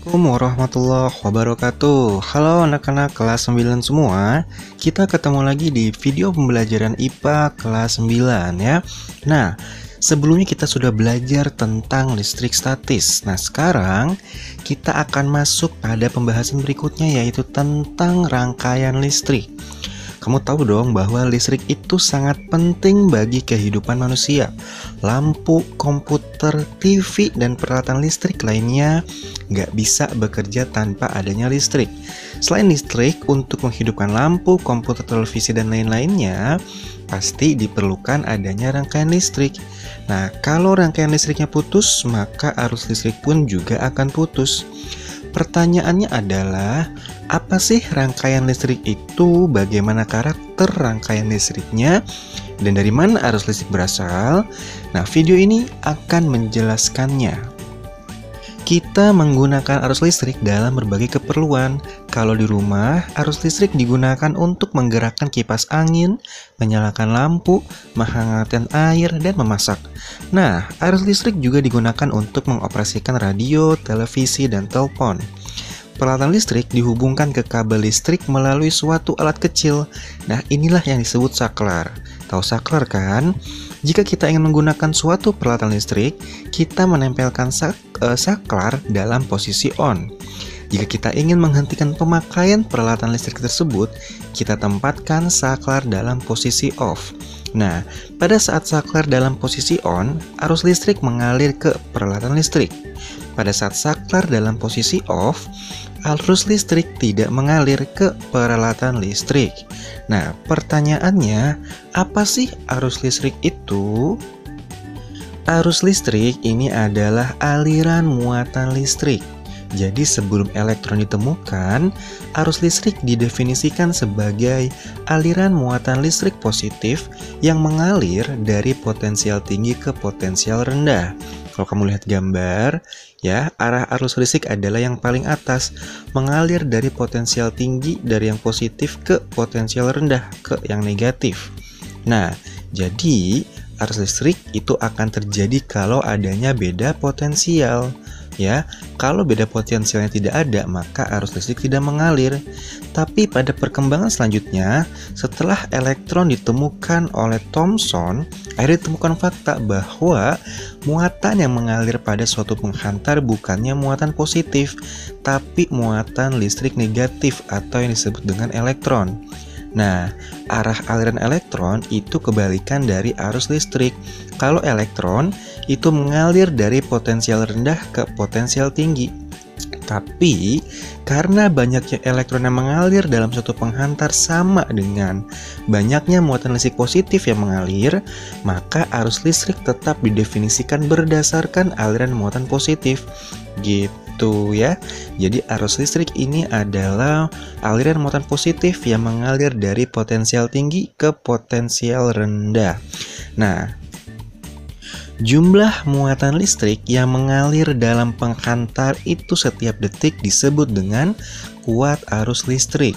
Assalamualaikum warahmatullahi wabarakatuh. Halo anak-anak kelas 9 semua. Kita ketemu lagi di video pembelajaran IPA kelas 9 ya. Nah, sebelumnya kita sudah belajar tentang listrik statis. Nah, sekarang kita akan masuk pada pembahasan berikutnya, yaitu tentang rangkaian listrik. Kamu tahu dong bahwa listrik itu sangat penting bagi kehidupan manusia. Lampu, komputer, TV, dan peralatan listrik lainnya nggak bisa bekerja tanpa adanya listrik. Selain listrik, untuk menghidupkan lampu, komputer, televisi, dan lain-lainnya, pasti diperlukan adanya rangkaian listrik. Nah, kalau rangkaian listriknya putus, maka arus listrik pun juga akan putus. Pertanyaannya adalah, apa sih rangkaian listrik itu? Bagaimana karakter rangkaian listriknya? Dan dari mana arus listrik berasal? Nah, video ini akan menjelaskannya. Kita menggunakan arus listrik dalam berbagai keperluan. Kalau di rumah, arus listrik digunakan untuk menggerakkan kipas angin, menyalakan lampu, menghangatkan air, dan memasak. Nah, arus listrik juga digunakan untuk mengoperasikan radio, televisi, dan telepon. Peralatan listrik dihubungkan ke kabel listrik melalui suatu alat kecil. Nah, inilah yang disebut saklar. Tahu saklar kan? Jika kita ingin menggunakan suatu peralatan listrik, kita menempelkan saklar dalam posisi on. Jika kita ingin menghentikan pemakaian peralatan listrik tersebut, kita tempatkan saklar dalam posisi off. Nah, pada saat saklar dalam posisi on, arus listrik mengalir ke peralatan listrik. Pada saat saklar dalam posisi off, arus listrik tidak mengalir ke peralatan listrik. Nah, pertanyaannya, apa sih arus listrik itu? Arus listrik ini adalah aliran muatan listrik. Jadi sebelum elektron ditemukan, arus listrik didefinisikan sebagai aliran muatan listrik positif yang mengalir dari potensial tinggi ke potensial rendah. Kalau kamu lihat gambar, ya, arah arus listrik adalah yang paling atas, mengalir dari potensial tinggi dari yang positif ke potensial rendah ke yang negatif. Nah, jadi arus listrik itu akan terjadi kalau adanya beda potensial. Ya, kalau beda potensialnya tidak ada, maka arus listrik tidak mengalir. Tapi pada perkembangan selanjutnya, setelah elektron ditemukan oleh Thomson, akhirnya ditemukan fakta bahwa muatan yang mengalir pada suatu penghantar bukannya muatan positif, tapi muatan listrik negatif atau yang disebut dengan elektron. Nah, arah aliran elektron itu kebalikan dari arus listrik. Kalau elektron itu mengalir dari potensial rendah ke potensial tinggi. Tapi, karena banyaknya elektron yang mengalir dalam suatu penghantar sama dengan banyaknya muatan listrik positif yang mengalir, maka arus listrik tetap didefinisikan berdasarkan aliran muatan positif. Gitu ya. Jadi arus listrik ini adalah aliran muatan positif yang mengalir dari potensial tinggi ke potensial rendah. Nah, jumlah muatan listrik yang mengalir dalam penghantar itu setiap detik disebut dengan kuat arus listrik.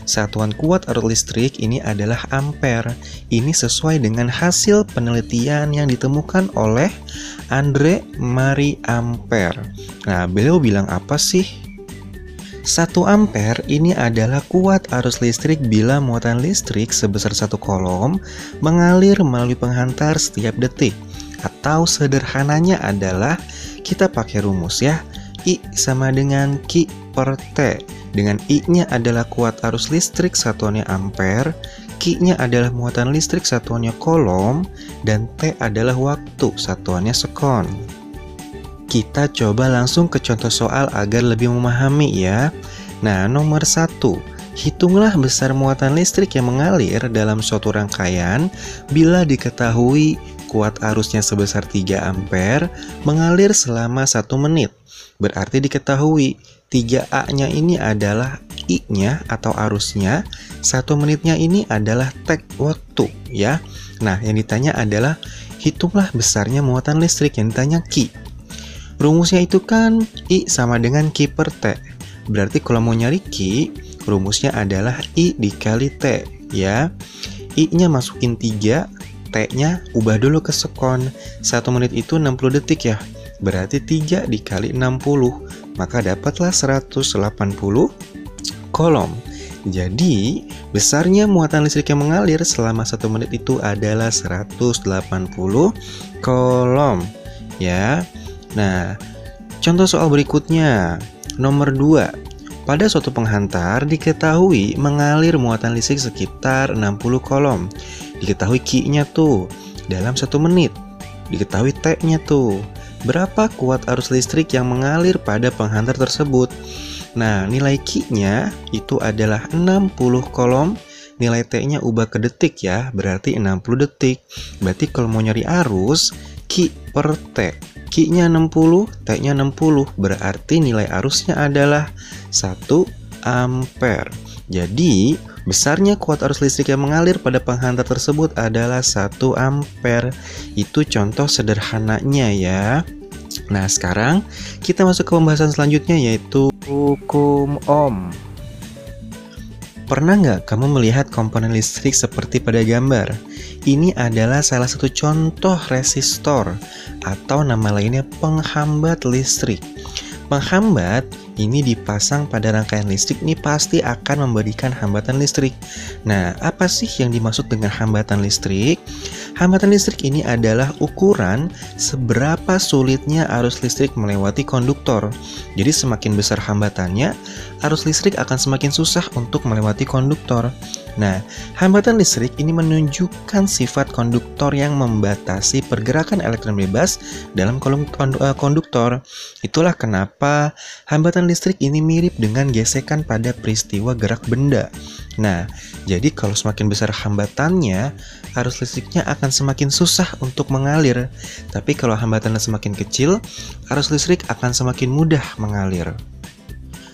Satuan kuat arus listrik ini adalah ampere. Ini sesuai dengan hasil penelitian yang ditemukan oleh Andre Marie Ampere. Nah, beliau bilang apa sih? 1 ampere ini adalah kuat arus listrik bila muatan listrik sebesar 1 kolom mengalir melalui penghantar setiap detik. Atau sederhananya adalah kita pakai rumus ya, I sama dengan Q per T. Dengan I-nya adalah kuat arus listrik satuannya ampere, Q-nya adalah muatan listrik satuannya kolom, dan T adalah waktu satuannya sekon. Kita coba langsung ke contoh soal agar lebih memahami ya. Nah, nomor 1. Hitunglah besar muatan listrik yang mengalir dalam suatu rangkaian bila diketahui kuat arusnya sebesar 3 ampere mengalir selama 1 menit. Berarti diketahui 3A-nya ini adalah I-nya atau arusnya, 1 menitnya ini adalah tek waktu ya. Nah, yang ditanya adalah hitunglah besarnya muatan listrik, yang ditanya Q. Rumusnya itu kan I sama dengan Q per T. Berarti kalau mau nyari Q, rumusnya adalah I dikali T ya. I-nya masukin 3, T-nya ubah dulu ke sekon. 1 menit itu 60 detik ya. Berarti 3 dikali 60. maka dapatlah 180 kolom. Jadi, besarnya muatan listrik yang mengalir selama 1 menit itu adalah 180 kolom. Ya. Nah, contoh soal berikutnya, nomor 2. Pada suatu penghantar diketahui mengalir muatan listrik sekitar 60 kolom. Diketahui Q-nya tuh dalam 1 menit. Diketahui T-nya tuh. Berapa kuat arus listrik yang mengalir pada penghantar tersebut? Nah, nilai Q-nya itu adalah 60 kolom. Nilai T-nya ubah ke detik ya, berarti 60 detik. Berarti kalau mau nyari arus, Q per T. Q-nya 60, T-nya 60, berarti nilai arusnya adalah 1 ampere. Jadi, besarnya kuat arus listrik yang mengalir pada penghantar tersebut adalah 1 ampere. Itu contoh sederhananya ya. Nah, sekarang kita masuk ke pembahasan selanjutnya, yaitu hukum Ohm. Pernah nggak kamu melihat komponen listrik seperti pada gambar? Ini adalah salah satu contoh resistor atau nama lainnya penghambat listrik. Penghambat ini dipasang pada rangkaian listrik, ini pasti akan memberikan hambatan listrik. Nah, apa sih yang dimaksud dengan hambatan listrik? Hambatan listrik ini adalah ukuran seberapa sulitnya arus listrik melewati konduktor. Jadi semakin besar hambatannya, arus listrik akan semakin susah untuk melewati konduktor. Nah, hambatan listrik ini menunjukkan sifat konduktor yang membatasi pergerakan elektron bebas dalam konduktor. Itulah kenapa hambatan listrik ini mirip dengan gesekan pada peristiwa gerak benda. Nah, jadi kalau semakin besar hambatannya, arus listriknya akan semakin susah untuk mengalir. Tapi kalau hambatannya semakin kecil, arus listrik akan semakin mudah mengalir.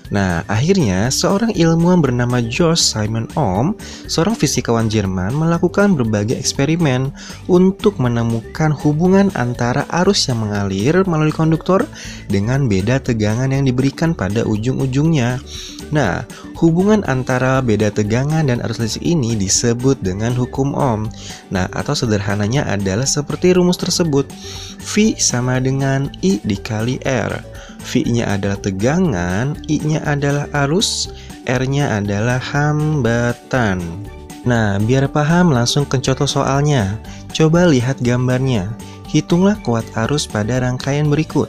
Nah, akhirnya seorang ilmuwan bernama George Simon Ohm, seorang fisikawan Jerman, melakukan berbagai eksperimen untuk menemukan hubungan antara arus yang mengalir melalui konduktor dengan beda tegangan yang diberikan pada ujung-ujungnya. Nah, hubungan antara beda tegangan dan arus listrik ini disebut dengan hukum Ohm. Nah, atau sederhananya adalah seperti rumus tersebut. V sama dengan I dikali R. V-nya adalah tegangan, I-nya adalah arus, R-nya adalah hambatan. Nah, biar paham langsung ke contoh soalnya. Coba lihat gambarnya. Hitunglah kuat arus pada rangkaian berikut.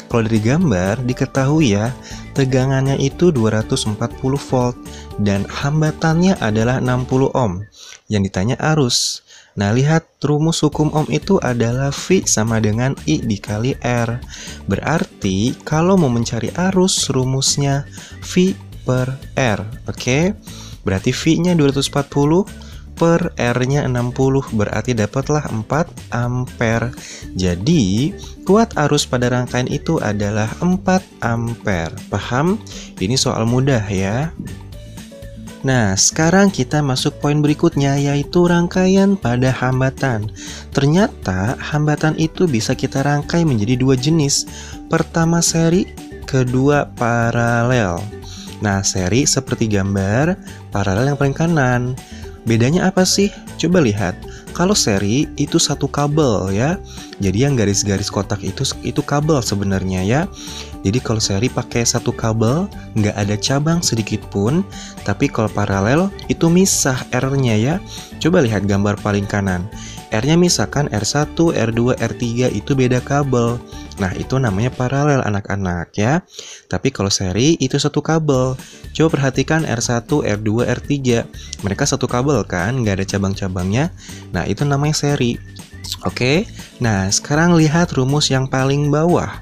Kalau dari gambar diketahui ya, tegangannya itu 240 volt dan hambatannya adalah 60 ohm. Yang ditanya arus. Nah, lihat rumus hukum Ohm itu adalah V sama dengan I dikali R. Berarti kalau mau mencari arus, rumusnya V per R. Oke? Berarti V-nya 240 per R-nya 60. Berarti dapatlah 4 ampere. Jadi, kuat arus pada rangkaian itu adalah 4 ampere. Paham? Ini soal mudah ya. Nah, sekarang kita masuk poin berikutnya, yaitu rangkaian pada hambatan. Ternyata hambatan itu bisa kita rangkai menjadi 2 jenis. Pertama seri, kedua paralel. Nah, seri seperti gambar, paralel yang paling kanan. Bedanya apa sih? Coba lihat. Kalau seri itu satu kabel ya. Jadi yang garis-garis kotak itu kabel sebenarnya ya. Jadi kalau seri pakai satu kabel, nggak ada cabang sedikit pun. Tapi kalau paralel itu misah R-nya ya. Coba lihat gambar paling kanan. R-nya misalkan R1, R2, R3 itu beda kabel. Nah, itu namanya paralel anak-anak ya. Tapi kalau seri itu satu kabel. Coba perhatikan R1, R2, R3. Mereka satu kabel kan, nggak ada cabang-cabangnya. Nah, itu namanya seri. Oke, nah sekarang lihat rumus yang paling bawah.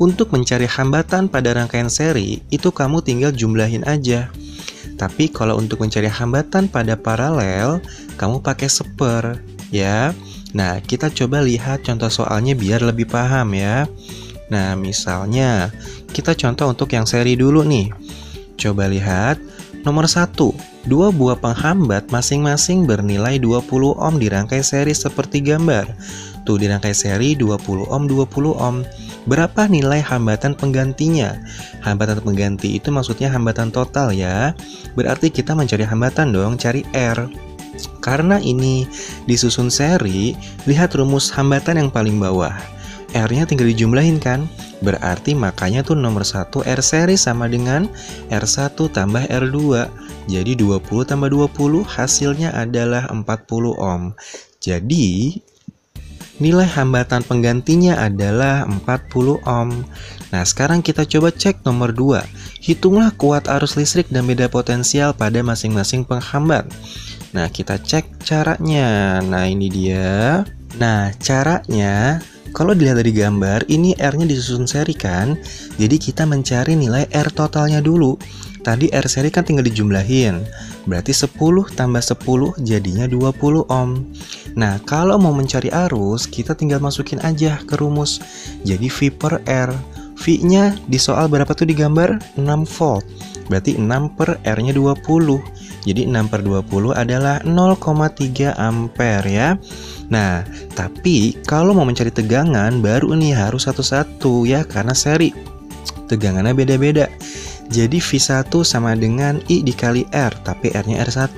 Untuk mencari hambatan pada rangkaian seri, itu kamu tinggal jumlahin aja. Tapi kalau untuk mencari hambatan pada paralel, kamu pakai seper ya. Nah, kita coba lihat contoh soalnya biar lebih paham ya. Nah, misalnya kita contoh untuk yang seri dulu nih. Coba lihat nomor 1, 2 buah penghambat masing-masing bernilai 20 ohm di rangkai seri seperti gambar. Tuh di rangkai seri 20 ohm, 20 ohm. Berapa nilai hambatan penggantinya? Hambatan pengganti itu maksudnya hambatan total ya. Berarti kita mencari hambatan dong, cari R. Karena ini disusun seri, lihat rumus hambatan yang paling bawah. R-nya tinggal dijumlahin kan? Berarti makanya tuh nomor 1 R seri sama dengan R1 tambah R2. Jadi 20 tambah 20 hasilnya adalah 40 ohm. Jadi nilai hambatan penggantinya adalah 40 ohm. Nah, sekarang kita coba cek nomor 2. Hitunglah kuat arus listrik dan beda potensial pada masing-masing penghambat. Nah, kita cek caranya. Nah, ini dia. Nah, caranya, kalau dilihat dari gambar, ini R-nya disusun seri kan? Jadi kita mencari nilai R totalnya dulu. Tadi R seri kan tinggal dijumlahin. Berarti 10 tambah 10 jadinya 20 ohm. Nah, kalau mau mencari arus, kita tinggal masukin aja ke rumus. Jadi V per R. V-nya di soal berapa tuh di gambar? 6 volt. Berarti 6 per R-nya 20. Jadi 6 per 20 adalah 0,3 ampere ya. Nah, tapi kalau mau mencari tegangan baru nih harus satu-satu ya, karena seri. Tegangannya beda-beda. Jadi V1 sama dengan I dikali R, tapi R-nya R1.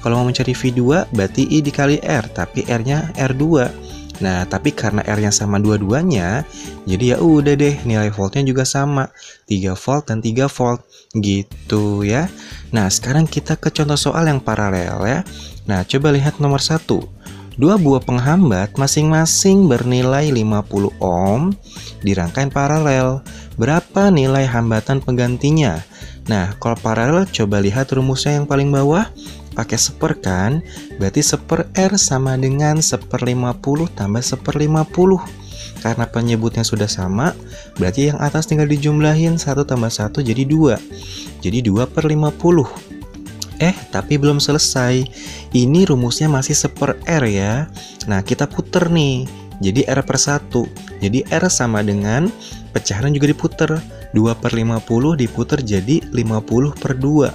Kalau mau mencari V2 berarti I dikali R, tapi R-nya R2. Nah, tapi karena R-nya sama dua-duanya, jadi ya udah deh, nilai voltnya juga sama, 3 volt dan 3 volt gitu ya. Nah, sekarang kita ke contoh soal yang paralel ya. Nah, coba lihat nomor 1. Dua buah penghambat masing-masing bernilai 50 ohm di rangkaian paralel. Berapa nilai hambatan penggantinya? Nah, kalau paralel coba lihat rumusnya yang paling bawah. Pakai seper kan? Berarti seper R sama dengan 1/50 tambah 1/50. Karena penyebutnya sudah sama, berarti yang atas tinggal dijumlahin 1 tambah 1 jadi 2. Jadi 2/50. Tapi belum selesai. Ini rumusnya masih seper R ya. Nah, kita puter nih. Jadi R per 1. Jadi R sama dengan pecahan juga diputer. 2/50 diputer jadi 50 per 2.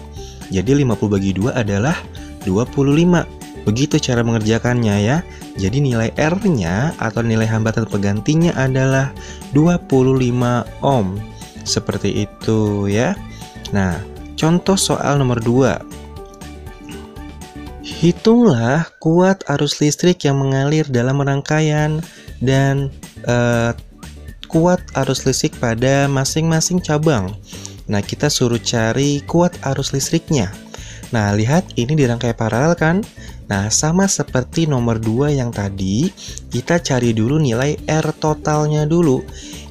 Jadi 50 bagi 2 adalah 25. Begitu cara mengerjakannya ya. Jadi nilai R-nya atau nilai hambatan penggantinya adalah 25 ohm. Seperti itu ya. Nah, contoh soal nomor 2. Hitunglah kuat arus listrik yang mengalir dalam rangkaian dan kuat arus listrik pada masing-masing cabang. Nah, kita suruh cari kuat arus listriknya. Nah, lihat ini di rangkaian paralel kan? Nah, sama seperti nomor 2 yang tadi, kita cari dulu nilai R totalnya dulu.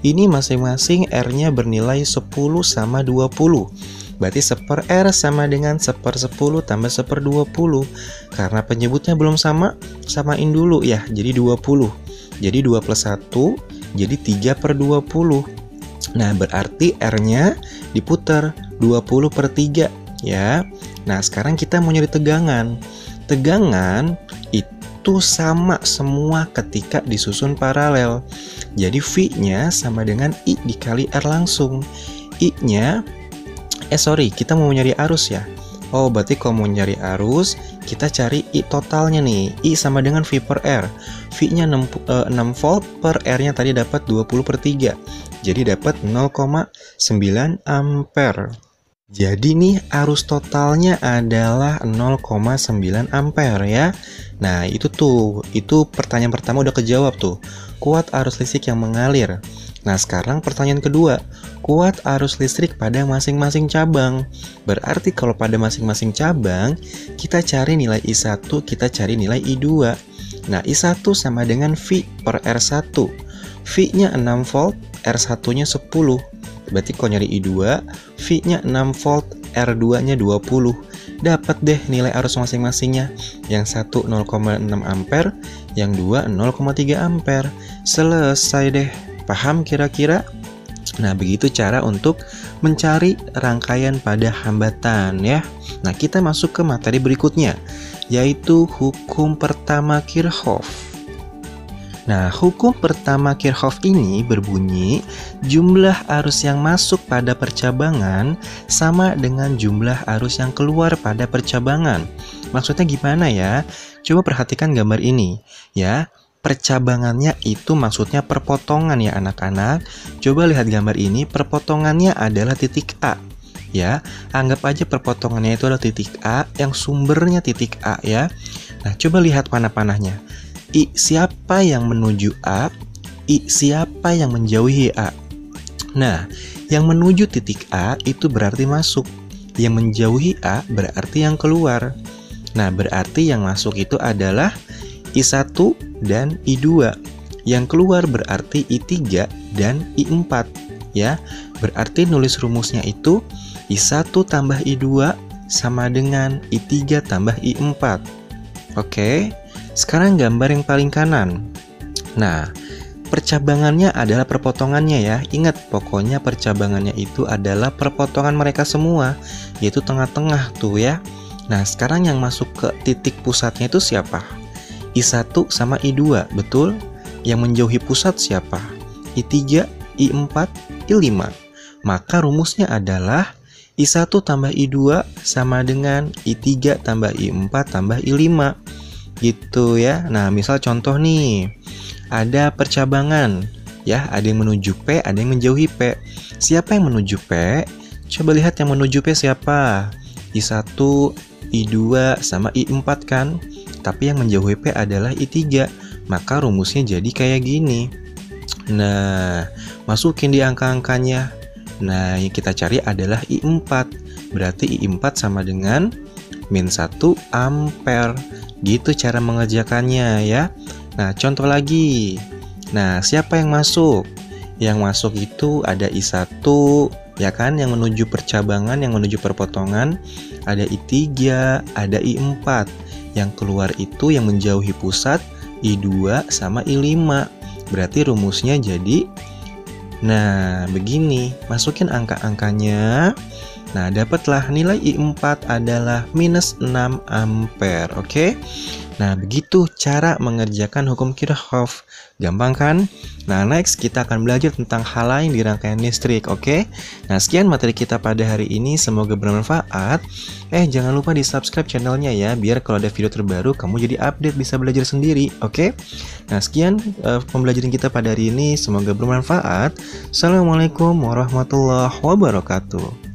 Ini masing-masing R-nya bernilai 10 sama 20. Berarti seper R sama dengan seper 10 tambah seper 20. Karena penyebutnya belum sama, samain dulu ya, jadi 20. Jadi 2 plus 1, jadi 3/20. Nah, berarti R-nya diputar 20 per 3 ya. Nah, sekarang kita mau nyari tegangan. Tegangan itu sama semua ketika disusun paralel. Jadi V-nya sama dengan I dikali R langsung. I-nya kita mau nyari arus ya. Oh, berarti kalau mau nyari arus, kita cari I totalnya nih. I sama dengan V per R. V-nya 6 volt per R-nya tadi dapat 20 per 3. Jadi dapat 0,9 ampere. Jadi nih arus totalnya adalah 0,9 ampere ya. Nah, itu pertanyaan pertama udah kejawab tuh. Kuat arus listrik yang mengalir. Nah, sekarang pertanyaan kedua. Kuat arus listrik pada masing-masing cabang. Berarti kalau pada masing-masing cabang, kita cari nilai I1, kita cari nilai I2. Nah, I1 sama dengan V per R1. V-nya 6 volt, R1-nya 10. Berarti kalau nyari I2, V-nya 6 volt, R2-nya 20. Dapat deh nilai arus masing-masingnya. Yang satu 0,6 ampere, yang dua 0,3 ampere. Selesai deh. Paham kira-kira? Nah, begitu cara untuk mencari rangkaian pada hambatan ya. Nah, kita masuk ke materi berikutnya, yaitu hukum pertama Kirchhoff. Nah, hukum pertama Kirchhoff ini berbunyi jumlah arus yang masuk pada percabangan sama dengan jumlah arus yang keluar pada percabangan. Maksudnya gimana ya? Coba perhatikan gambar ini ya. Percabangannya itu maksudnya perpotongan ya anak-anak. Coba lihat gambar ini, perpotongannya adalah titik A ya. Anggap aja perpotongannya itu adalah titik A yang sumbernya titik A ya. Nah, coba lihat panah-panahnya. I siapa yang menuju A, I siapa yang menjauhi A. Nah, yang menuju titik A itu berarti masuk. Yang menjauhi A berarti yang keluar. Nah, berarti yang masuk itu adalah I1 dan I2. Yang keluar berarti I3 dan I4. Ya, berarti nulis rumusnya itu I1 tambah I2 sama dengan I3 tambah I4. Oke, sekarang gambar yang paling kanan. Nah, percabangannya adalah perpotongannya ya. Ingat, pokoknya percabangannya itu adalah perpotongan mereka semua, yaitu tengah-tengah tuh ya. Nah, sekarang yang masuk ke titik pusatnya itu siapa? I1 sama I2, betul? Yang menjauhi pusat siapa? I3, I4, I5. Maka rumusnya adalah I1 tambah I2 sama dengan I3 tambah I4 tambah I5. Gitu ya. Nah, misal contoh nih. Ada percabangan, ya, ada yang menuju P, ada yang menjauhi P. Siapa yang menuju P? Coba lihat yang menuju P siapa? I1, I2, sama I4 kan? Tapi yang menjauhi P adalah I3. Maka rumusnya jadi kayak gini. Nah, masukin di angka-angkanya. Nah, yang kita cari adalah I4. Berarti I4 sama dengan -1 ampere. Gitu cara mengerjakannya ya. Nah, contoh lagi. Nah, siapa yang masuk? Yang masuk itu ada I1, ya kan, yang menuju percabangan, yang menuju perpotongan. Ada I3, ada I4. Yang keluar itu yang menjauhi pusat, I2 sama I5. Berarti rumusnya jadi, nah, begini. Masukin angka-angkanya. Nah, dapatlah nilai I4 adalah -6 ampere, oke? Nah, begitu cara mengerjakan hukum Kirchhoff. Gampang kan? Nah, next kita akan belajar tentang hal lain di rangkaian listrik, oke? Nah, sekian materi kita pada hari ini, semoga bermanfaat. Jangan lupa di subscribe channelnya ya, biar kalau ada video terbaru kamu jadi update, bisa belajar sendiri, oke? Nah, sekian pembelajaran kita pada hari ini, semoga bermanfaat. Assalamualaikum warahmatullahi wabarakatuh.